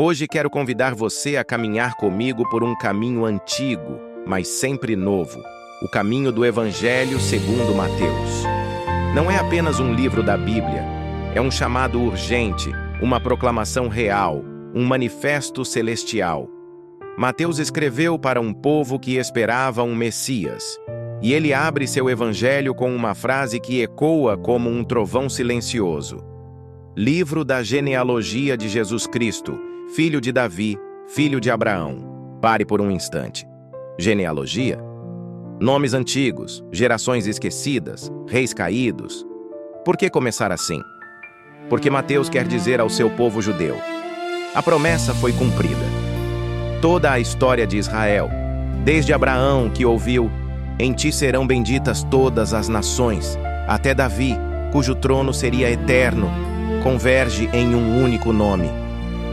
Hoje quero convidar você a caminhar comigo por um caminho antigo, mas sempre novo, o caminho do Evangelho segundo Mateus. Não é apenas um livro da Bíblia, é um chamado urgente, uma proclamação real, um manifesto celestial. Mateus escreveu para um povo que esperava um Messias, e ele abre seu Evangelho com uma frase que ecoa como um trovão silencioso. Livro da genealogia de Jesus Cristo, filho de Davi, filho de Abraão. Pare por um instante. Genealogia? Nomes antigos, gerações esquecidas, reis caídos. Por que começar assim? Porque Mateus quer dizer ao seu povo judeu: a promessa foi cumprida. Toda a história de Israel, desde Abraão que ouviu: em ti serão benditas todas as nações, até Davi, cujo trono seria eterno, converge em um único nome: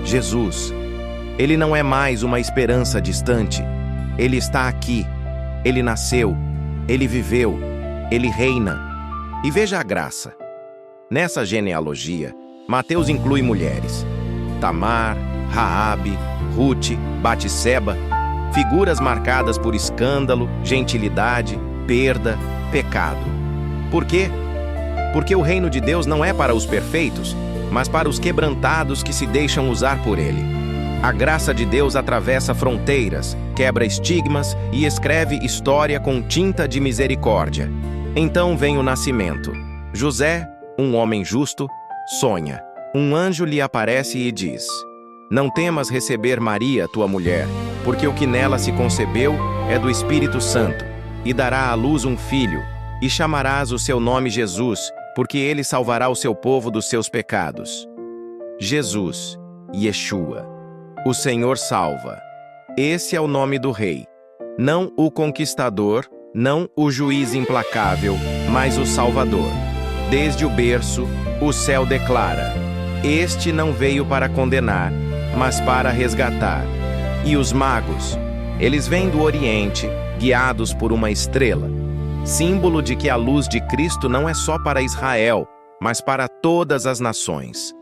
Jesus. Ele não é mais uma esperança distante. Ele está aqui. Ele nasceu. Ele viveu. Ele reina. E veja a graça. Nessa genealogia, Mateus inclui mulheres: Tamar, Raabe, Rute, Batseba, figuras marcadas por escândalo, gentilidade, perda, pecado. Por quê? Porque o reino de Deus não é para os perfeitos, mas para os quebrantados que se deixam usar por ele. A graça de Deus atravessa fronteiras, quebra estigmas e escreve história com tinta de misericórdia. Então vem o nascimento. José, um homem justo, sonha. Um anjo lhe aparece e diz: não temas receber Maria, tua mulher, porque o que nela se concebeu é do Espírito Santo, e dará à luz um filho, e chamarás o seu nome Jesus, porque ele salvará o seu povo dos seus pecados. Jesus, Yeshua, o Senhor salva. Esse é o nome do Rei. Não o conquistador, não o juiz implacável, mas o Salvador. Desde o berço, o céu declara: este não veio para condenar, mas para resgatar. E os magos, eles vêm do Oriente, guiados por uma estrela, símbolo de que a luz de Cristo não é só para Israel, mas para todas as nações.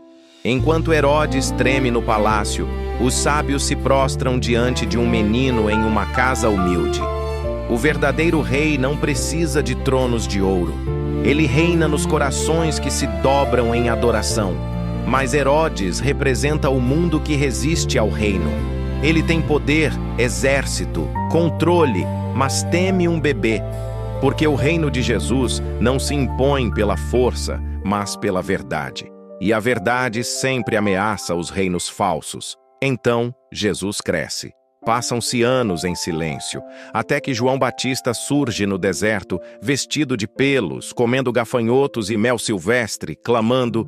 Enquanto Herodes treme no palácio, os sábios se prostram diante de um menino em uma casa humilde. O verdadeiro rei não precisa de tronos de ouro. Ele reina nos corações que se dobram em adoração. Mas Herodes representa o mundo que resiste ao reino. Ele tem poder, exército, controle, mas teme um bebê. Porque o reino de Jesus não se impõe pela força, mas pela verdade. E a verdade sempre ameaça os reinos falsos. Então, Jesus cresce. Passam-se anos em silêncio, até que João Batista surge no deserto, vestido de pelos, comendo gafanhotos e mel silvestre, clamando: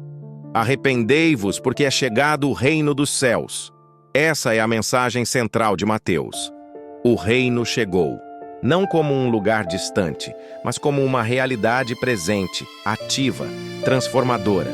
arrependei-vos, porque é chegado o reino dos céus. Essa é a mensagem central de Mateus. O reino chegou. Não como um lugar distante, mas como uma realidade presente, ativa, transformadora.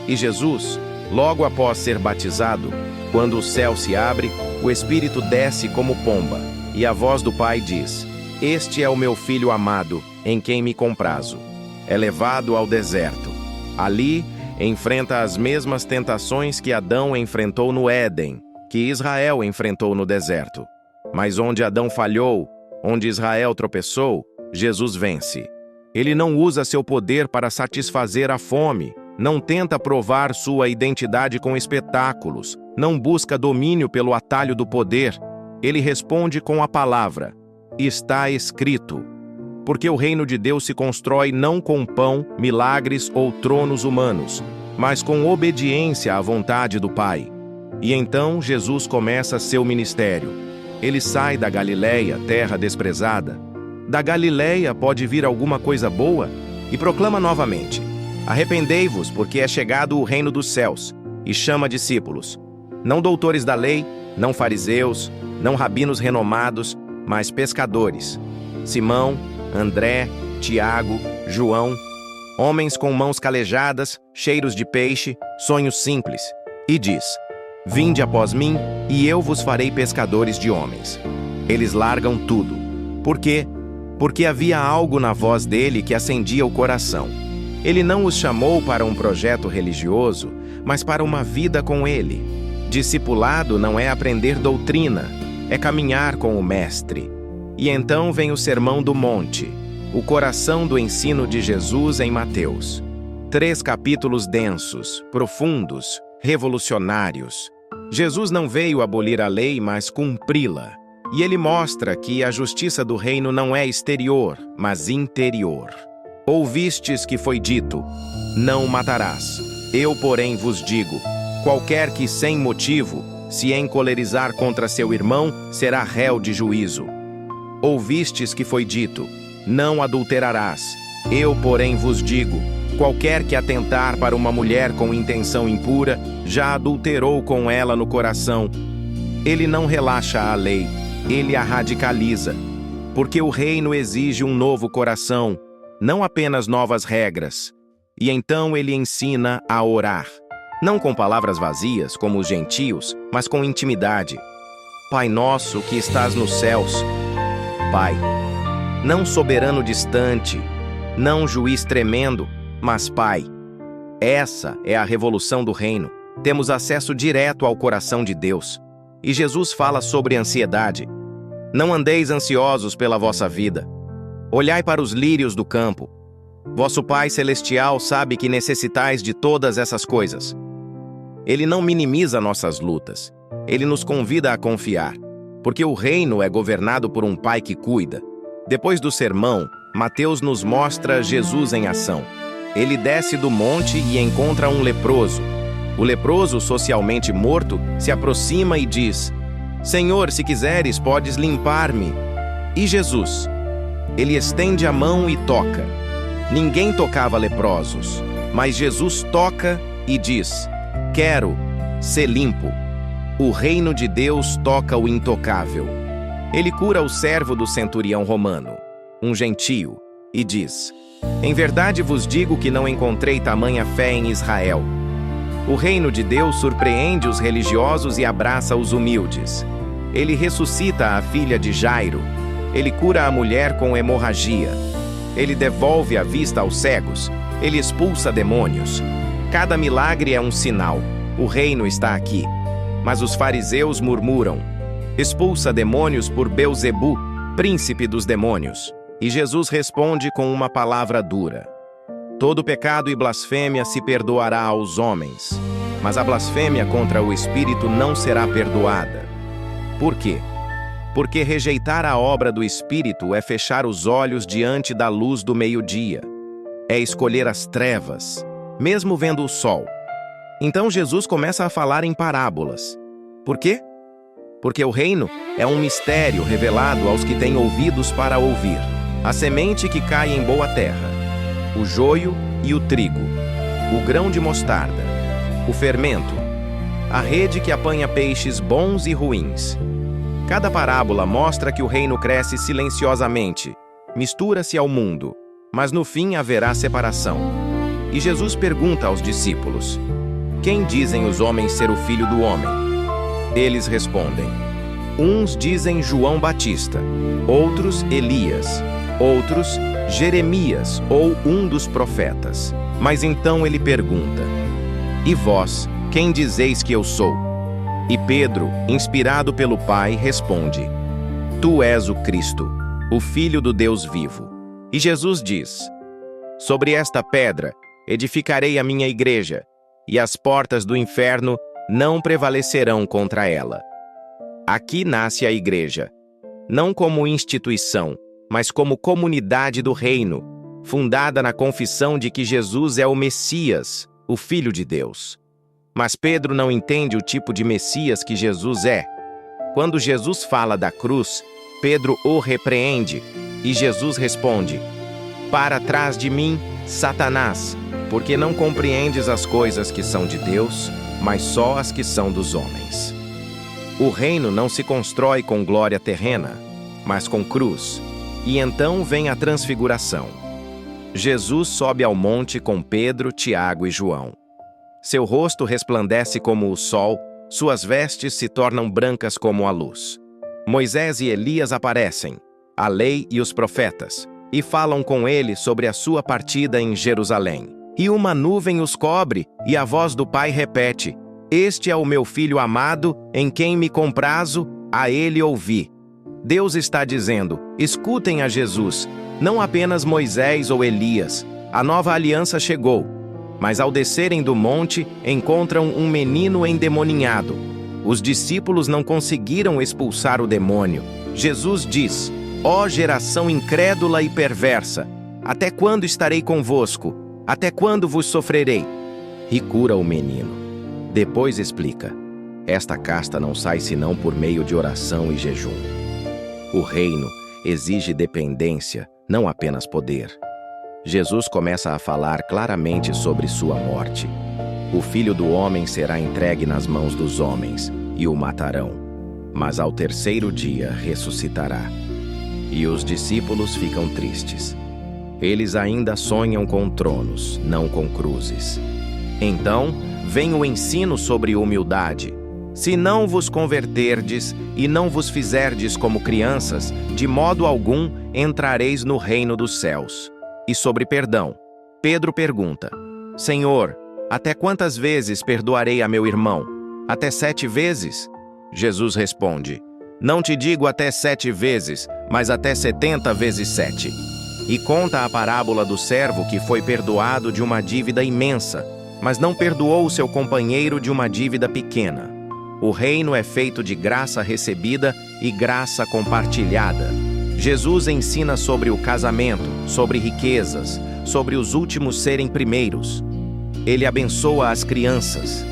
E Jesus, logo após ser batizado, quando o céu se abre, o Espírito desce como pomba, e a voz do Pai diz: este é o meu Filho amado, em quem me comprazo. É levado ao deserto. Ali, enfrenta as mesmas tentações que Adão enfrentou no Éden, que Israel enfrentou no deserto. Mas onde Adão falhou, onde Israel tropeçou, Jesus vence. Ele não usa seu poder para satisfazer a fome, não tenta provar sua identidade com espetáculos, não busca domínio pelo atalho do poder. Ele responde com a palavra: está escrito. Porque o reino de Deus se constrói não com pão, milagres ou tronos humanos, mas com obediência à vontade do Pai. E então Jesus começa seu ministério. Ele sai da Galileia, terra desprezada. Da Galileia pode vir alguma coisa boa? E proclama novamente: arrependei-vos, porque é chegado o reino dos céus. E chama discípulos, não doutores da lei, não fariseus, não rabinos renomados, mas pescadores. Simão, André, Tiago, João, homens com mãos calejadas, cheiros de peixe, sonhos simples. E diz: vinde após mim, e eu vos farei pescadores de homens. Eles largam tudo. Por quê? Porque havia algo na voz dele que acendia o coração. Ele não os chamou para um projeto religioso, mas para uma vida com ele. Discipulado não é aprender doutrina, é caminhar com o Mestre. E então vem o Sermão do Monte, o coração do ensino de Jesus em Mateus. 3 capítulos densos, profundos, revolucionários. Jesus não veio abolir a lei, mas cumpri-la. E ele mostra que a justiça do reino não é exterior, mas interior. Ouvistes que foi dito: não matarás. Eu, porém, vos digo: qualquer que sem motivo se encolerizar contra seu irmão será réu de juízo. Ouvistes que foi dito: não adulterarás. Eu, porém, vos digo: qualquer que atentar para uma mulher com intenção impura já adulterou com ela no coração. Ele não relaxa a lei, ele a radicaliza, porque o reino exige um novo coração, não apenas novas regras. E então ele ensina a orar, não com palavras vazias, como os gentios, mas com intimidade. Pai nosso que estás nos céus. Pai, não soberano distante, não juiz tremendo, mas Pai. Essa é a revolução do reino. Temos acesso direto ao coração de Deus. E Jesus fala sobre ansiedade. Não andeis ansiosos pela vossa vida. Olhai para os lírios do campo. Vosso Pai Celestial sabe que necessitais de todas essas coisas. Ele não minimiza nossas lutas. Ele nos convida a confiar, porque o reino é governado por um Pai que cuida. Depois do sermão, Mateus nos mostra Jesus em ação. Ele desce do monte e encontra um leproso. O leproso, socialmente morto, se aproxima e diz: Senhor, se quiseres, podes limpar-me. E Jesus? Ele estende a mão e toca. Ninguém tocava leprosos, mas Jesus toca e diz: quero ser limpo. O reino de Deus toca o intocável. Ele cura o servo do centurião romano, um gentio, e diz: em verdade vos digo que não encontrei tamanha fé em Israel. O reino de Deus surpreende os religiosos e abraça os humildes. Ele ressuscita a filha de Jairo. Ele cura a mulher com hemorragia. Ele devolve a vista aos cegos. Ele expulsa demônios. Cada milagre é um sinal. O reino está aqui. Mas os fariseus murmuram: expulsa demônios por Belzebu, príncipe dos demônios. E Jesus responde com uma palavra dura: todo pecado e blasfêmia se perdoará aos homens, mas a blasfêmia contra o Espírito não será perdoada. Por quê? Porque rejeitar a obra do Espírito é fechar os olhos diante da luz do meio-dia. É escolher as trevas, mesmo vendo o sol. Então Jesus começa a falar em parábolas. Por quê? Porque o reino é um mistério revelado aos que têm ouvidos para ouvir. A semente que cai em boa terra, o joio e o trigo, o grão de mostarda, o fermento, a rede que apanha peixes bons e ruins. Cada parábola mostra que o reino cresce silenciosamente, mistura-se ao mundo, mas no fim haverá separação. E Jesus pergunta aos discípulos: quem dizem os homens ser o filho do homem? Eles respondem: uns dizem João Batista, outros Elias, outros Jeremias ou um dos profetas. Mas então ele pergunta: e vós, quem dizeis que eu sou? E Pedro, inspirado pelo Pai, responde: tu és o Cristo, o Filho do Deus vivo. E Jesus diz: sobre esta pedra edificarei a minha igreja, e as portas do inferno não prevalecerão contra ela. Aqui nasce a igreja, não como instituição, mas como comunidade do reino, fundada na confissão de que Jesus é o Messias, o Filho de Deus. Mas Pedro não entende o tipo de Messias que Jesus é. Quando Jesus fala da cruz, Pedro o repreende, e Jesus responde: para trás de mim, Satanás, porque não compreendes as coisas que são de Deus, mas só as que são dos homens. O reino não se constrói com glória terrena, mas com cruz. E então vem a transfiguração. Jesus sobe ao monte com Pedro, Tiago e João. Seu rosto resplandece como o sol, suas vestes se tornam brancas como a luz. Moisés e Elias aparecem, a lei e os profetas, e falam com ele sobre a sua partida em Jerusalém. E uma nuvem os cobre, e a voz do Pai repete: Este é o meu filho amado, em quem me comprazo, a ele ouvi. Deus está dizendo: escutem a Jesus, não apenas Moisés ou Elias. A nova aliança chegou. Mas ao descerem do monte, encontram um menino endemoninhado. Os discípulos não conseguiram expulsar o demônio. Jesus diz: ó geração incrédula e perversa, até quando estarei convosco? Até quando vos sofrerei? E cura o menino. Depois explica: esta casta não sai senão por meio de oração e jejum. O reino exige dependência, não apenas poder. Jesus começa a falar claramente sobre sua morte. O Filho do Homem será entregue nas mãos dos homens, e o matarão. Mas ao terceiro dia ressuscitará. E os discípulos ficam tristes. Eles ainda sonham com tronos, não com cruzes. Então, vem o ensino sobre humildade. Se não vos converterdes e não vos fizerdes como crianças, de modo algum entrareis no reino dos céus. E sobre perdão, Pedro pergunta: Senhor, até quantas vezes perdoarei a meu irmão? Até 7 vezes? Jesus responde: não te digo até 7 vezes, mas até 70 vezes 7. E conta a parábola do servo que foi perdoado de uma dívida imensa, mas não perdoou o seu companheiro de uma dívida pequena. O reino é feito de graça recebida e graça compartilhada. Jesus ensina sobre o casamento, sobre riquezas, sobre os últimos serem primeiros. Ele abençoa as crianças.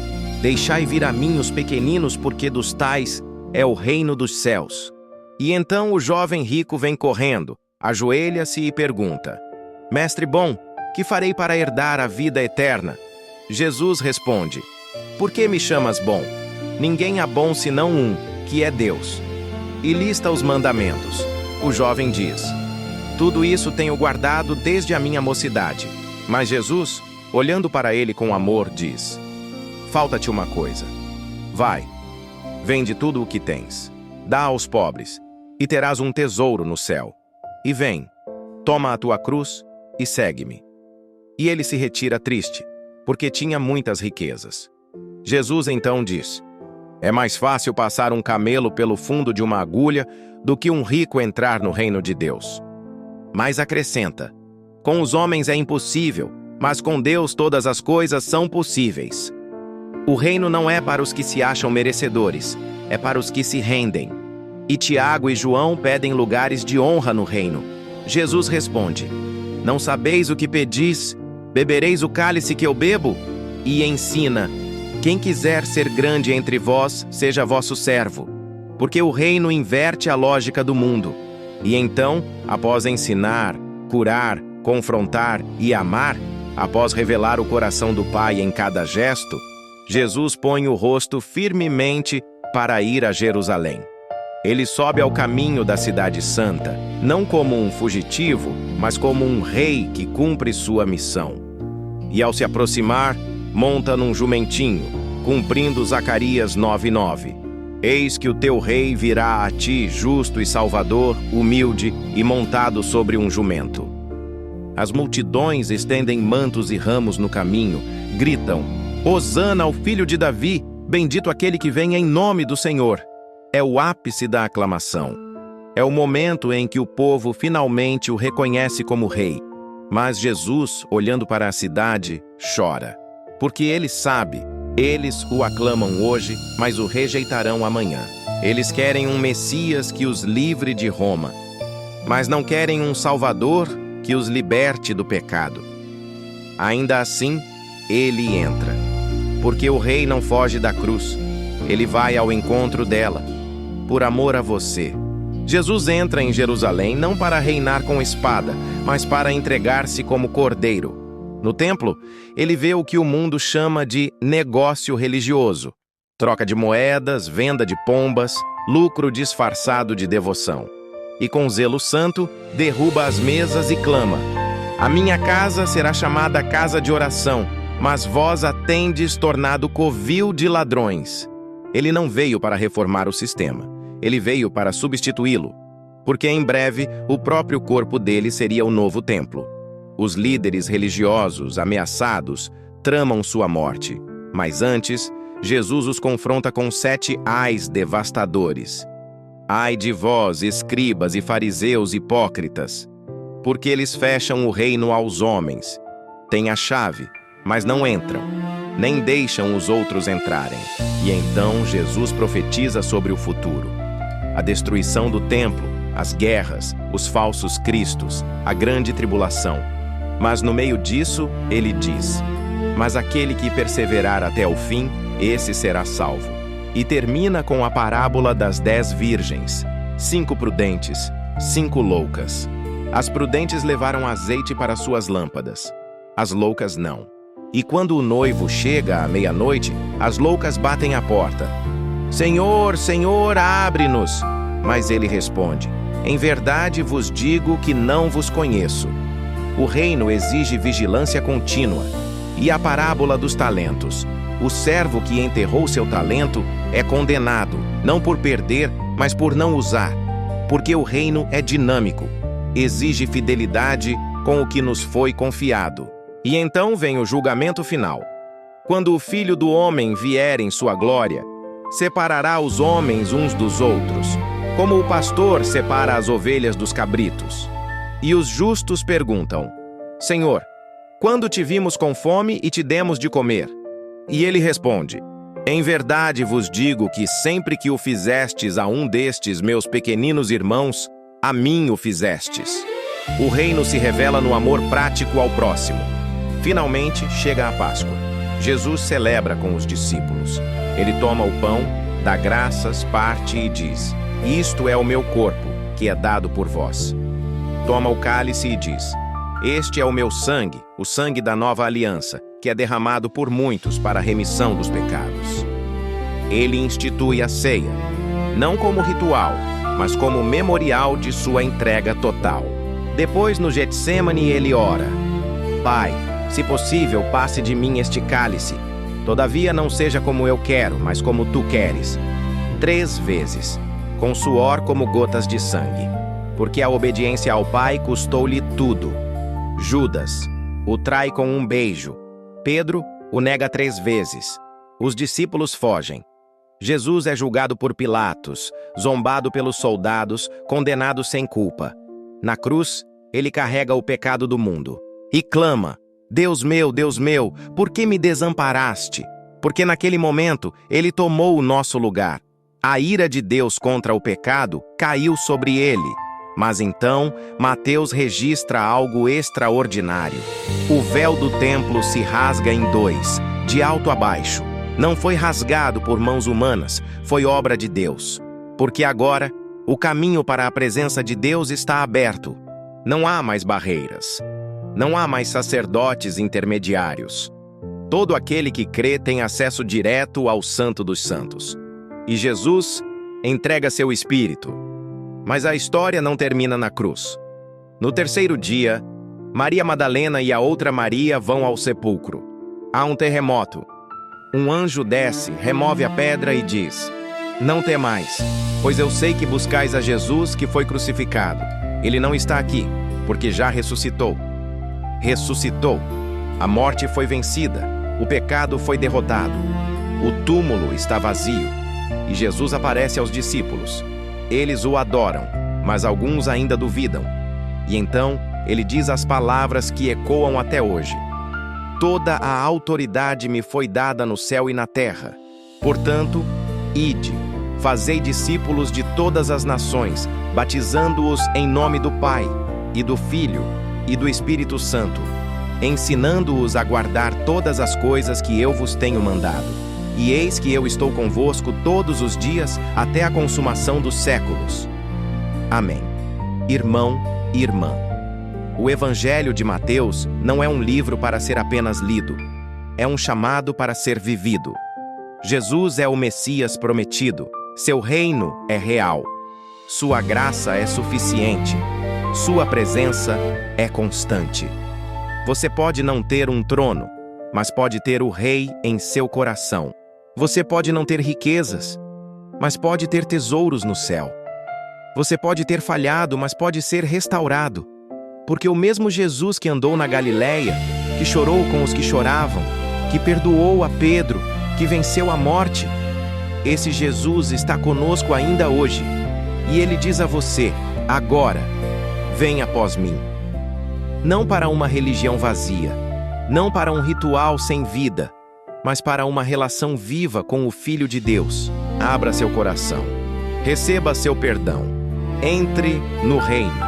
Deixai vir a mim os pequeninos, porque dos tais é o reino dos céus. E então o jovem rico vem correndo, ajoelha-se e pergunta: Mestre bom, que farei para herdar a vida eterna? Jesus responde: por que me chamas bom? Ninguém há bom senão um, que é Deus. E lista os mandamentos. O jovem diz: tudo isso tenho guardado desde a minha mocidade. Mas Jesus, olhando para ele com amor, diz: falta-te uma coisa. Vai, vende tudo o que tens, dá aos pobres, e terás um tesouro no céu. E vem, toma a tua cruz e segue-me. E ele se retira triste, porque tinha muitas riquezas. Jesus então diz: é mais fácil passar um camelo pelo fundo de uma agulha do que um rico entrar no reino de Deus. Mas acrescenta: com os homens é impossível, mas com Deus todas as coisas são possíveis. O reino não é para os que se acham merecedores, é para os que se rendem. E Tiago e João pedem lugares de honra no reino. Jesus responde: não sabeis o que pedis? Bebereis o cálice que eu bebo? E ensina: quem quiser ser grande entre vós, seja vosso servo. Porque o reino inverte a lógica do mundo. E então, após ensinar, curar, confrontar e amar, após revelar o coração do Pai em cada gesto, Jesus põe o rosto firmemente para ir a Jerusalém. Ele sobe ao caminho da cidade santa, não como um fugitivo, mas como um rei que cumpre sua missão. E ao se aproximar, monta num jumentinho, cumprindo Zacarias 9:9. Eis que o teu rei virá a ti, justo e salvador, humilde e montado sobre um jumento. As multidões estendem mantos e ramos no caminho, gritam: Hosana ao filho de Davi, bendito aquele que vem em nome do Senhor. É o ápice da aclamação. É o momento em que o povo finalmente o reconhece como rei. Mas Jesus, olhando para a cidade, chora. Porque ele sabe, eles o aclamam hoje, mas o rejeitarão amanhã. Eles querem um Messias que os livre de Roma, mas não querem um Salvador que os liberte do pecado. Ainda assim, ele entra. Porque o rei não foge da cruz. Ele vai ao encontro dela. Por amor a você. Jesus entra em Jerusalém não para reinar com espada, mas para entregar-se como cordeiro. No templo, ele vê o que o mundo chama de negócio religioso. Troca de moedas, venda de pombas, lucro disfarçado de devoção. E com zelo santo, derruba as mesas e clama: a minha casa será chamada casa de oração, mas vós a tendes tornado covil de ladrões. Ele não veio para reformar o sistema. Ele veio para substituí-lo, porque em breve o próprio corpo dele seria o novo templo. Os líderes religiosos, ameaçados, tramam sua morte, mas antes, Jesus os confronta com 7 ais devastadores. Ai de vós, escribas e fariseus hipócritas, porque eles fecham o reino aos homens. Têm a chave, mas não entram, nem deixam os outros entrarem. E então Jesus profetiza sobre o futuro: a destruição do templo, as guerras, os falsos cristos, a grande tribulação. Mas no meio disso, ele diz: mas aquele que perseverar até o fim, esse será salvo. E termina com a parábola das 10 virgens, 5 prudentes, 5 loucas. As prudentes levaram azeite para suas lâmpadas, as loucas não. E quando o noivo chega à meia-noite, as loucas batem à porta. Senhor, Senhor, abre-nos! Mas ele responde: em verdade vos digo que não vos conheço. O reino exige vigilância contínua. E a parábola dos talentos: o servo que enterrou seu talento é condenado, não por perder, mas por não usar. Porque o reino é dinâmico, exige fidelidade com o que nos foi confiado. E então vem o julgamento final. Quando o Filho do Homem vier em sua glória, separará os homens uns dos outros, como o pastor separa as ovelhas dos cabritos. E os justos perguntam: Senhor, quando te vimos com fome e te demos de comer? E ele responde: em verdade vos digo que sempre que o fizestes a um destes meus pequeninos irmãos, a mim o fizestes. O reino se revela no amor prático ao próximo. Finalmente chega a Páscoa. Jesus celebra com os discípulos. Ele toma o pão, dá graças, parte e diz: isto é o meu corpo, que é dado por vós. Toma o cálice e diz: este é o meu sangue, o sangue da nova aliança, que é derramado por muitos para a remissão dos pecados. Ele institui a ceia, não como ritual, mas como memorial de sua entrega total. Depois, no Getsêmani, ele ora: Pai, se possível, passe de mim este cálice. Todavia, não seja como eu quero, mas como tu queres. 3 vezes, com suor como gotas de sangue. Porque a obediência ao Pai custou-lhe tudo. Judas o trai com um beijo. Pedro o nega 3 vezes. Os discípulos fogem. Jesus é julgado por Pilatos, zombado pelos soldados, condenado sem culpa. Na cruz, ele carrega o pecado do mundo e clama: Deus meu, por que me desamparaste? Porque naquele momento, ele tomou o nosso lugar. A ira de Deus contra o pecado caiu sobre ele. Mas então, Mateus registra algo extraordinário. O véu do templo se rasga em 2, de alto a baixo. Não foi rasgado por mãos humanas, foi obra de Deus. Porque agora, o caminho para a presença de Deus está aberto. Não há mais barreiras. Não há mais sacerdotes intermediários. Todo aquele que crê tem acesso direto ao Santo dos Santos. E Jesus entrega seu Espírito. Mas a história não termina na cruz. No 3º dia, Maria Madalena e a outra Maria vão ao sepulcro. Há um terremoto. Um anjo desce, remove a pedra e diz: não temais, pois eu sei que buscais a Jesus que foi crucificado. Ele não está aqui, porque já ressuscitou. Ressuscitou. A morte foi vencida. O pecado foi derrotado. O túmulo está vazio. E Jesus aparece aos discípulos. Eles o adoram, mas alguns ainda duvidam. E então, ele diz as palavras que ecoam até hoje: toda a autoridade me foi dada no céu e na terra. Portanto, ide, fazei discípulos de todas as nações, batizando-os em nome do Pai, e do Filho, e do Espírito Santo, ensinando-os a guardar todas as coisas que eu vos tenho mandado. E eis que eu estou convosco todos os dias até a consumação dos séculos. Amém. Irmão e irmã, o Evangelho de Mateus não é um livro para ser apenas lido. É um chamado para ser vivido. Jesus é o Messias prometido. Seu reino é real. Sua graça é suficiente. Sua presença é constante. Você pode não ter um trono, mas pode ter o Rei em seu coração. Você pode não ter riquezas, mas pode ter tesouros no céu. Você pode ter falhado, mas pode ser restaurado. Porque o mesmo Jesus que andou na Galileia, que chorou com os que choravam, que perdoou a Pedro, que venceu a morte. Esse Jesus está conosco ainda hoje. E ele diz a você, agora, venha após mim. Não para uma religião vazia, não para um ritual sem vida, mas para uma relação viva com o Filho de Deus. Abra seu coração. Receba seu perdão. Entre no reino.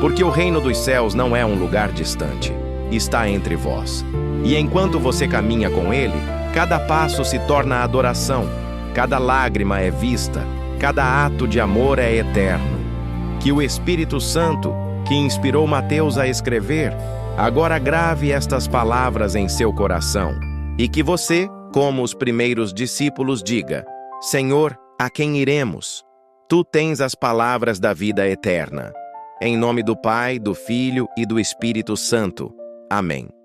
Porque o reino dos céus não é um lugar distante. Está entre vós. E enquanto você caminha com ele, cada passo se torna adoração, cada lágrima é vista, cada ato de amor é eterno. Que o Espírito Santo, que inspirou Mateus a escrever, agora grave estas palavras em seu coração, e que você, como os primeiros discípulos, diga: Senhor, a quem iremos? Tu tens as palavras da vida eterna. Em nome do Pai, do Filho e do Espírito Santo. Amém.